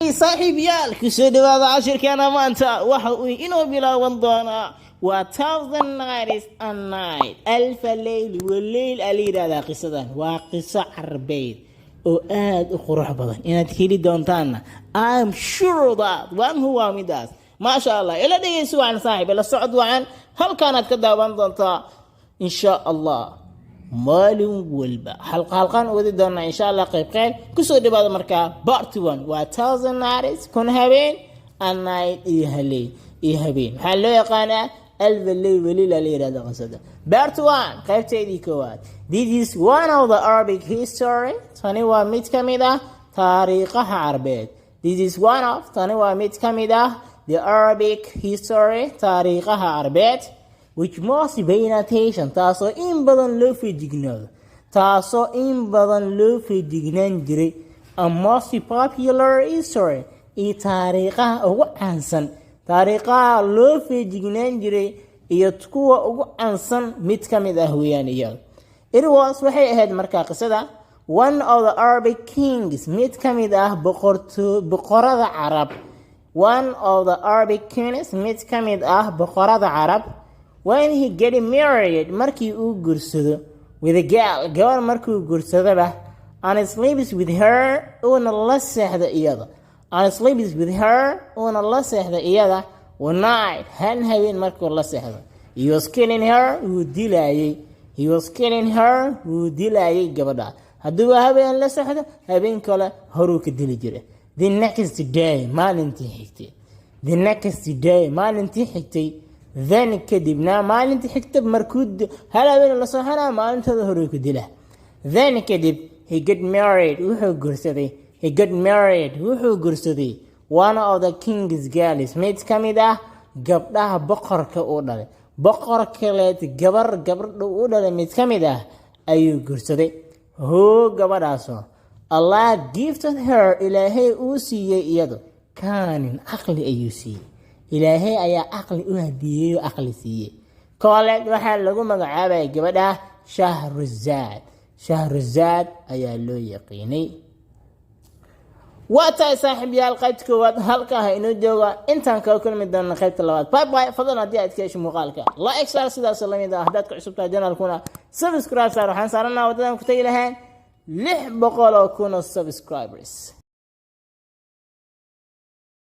saaxiibayaal ku soo dhawaada cashirkeena maanta waxa uu inoo bilaaban doonaa waa thousand nights and night alf layl wa layl aliirada qisadan waa qiso carbeed oo aad u qurux badan inaad heli doontaan I'm sure that one huwa midaas ma sha Allah ila dhageyso waan saaxiib la socod waan halkaanaad ka daawan doontaa insha Allah maalin walba halqan wadi doona insha Allah qayb ku soo dhawaada markaa part 1 waa thousand nights kun habeen and night iyo habeen waxa loo yaqaanaa alf layl wa layl aliirada qisada part 1 qaybteedii koowaad. This is one of the Arabic history tani waa mid kamid ah taariikhaha carbeed. This is one of tani waa mid kamid ah the Arabic history taariikhaha carbeed which must be in attention taasoo in badan loo feejignaan jiray a most popular history iyo taariikhaha ugu caansan taariikhaha loo feejignaan jiray iyo kuwa ugu caansan mid kamid ah weeyaan iyaga. It was waxay ahayd markaa qisada one of the Arabic kings mid kamid ah boqorada carab one of the Arabic kings mid kamid ah boqorada carab when he get married markii uu guursado with a girl gabar markuu guursadaba and sleeps with her una la seexda iyada one night han habeen markuu la seexdo he was killing her wuu dilayay gabadha hadduu habeen la seexdo habeen kale horuu ka dili jiray the next day maalintii xigtay then kadibna maalintii xigta markuu hal habeen la seexana maalintada horuu ka dila then kadib he got married wuxuu guursaday one of the king's girls mid kamid ah gabdhaha boqorka uu dhalay boqor kaleed gabadha uu dhalay mid kamid ah ayuu guursaday gabadhaasoo Allah gifted her ilaahay uu siiyey iyado kaanin aqli ayuu siiyey ilaahay ayaa aqli u hadiyay oo aqli siiyey kaleed waxaa lagu magacaabay gabadha Shahrazad ayaa loo yaqiinay. Waa tahay saaxiibayaal qaybta koowaad halkaa inoo jooga intaan ka kulmi doona qaybta labaad. Bye fadlan haddii aad ka hesho muuqaalka like share sidaas la mid ah haddaad ku cusub tahay channelkuna subscribe saar waxaan saaranaa wadadan ku tagi lahayn 600,000 subscribers.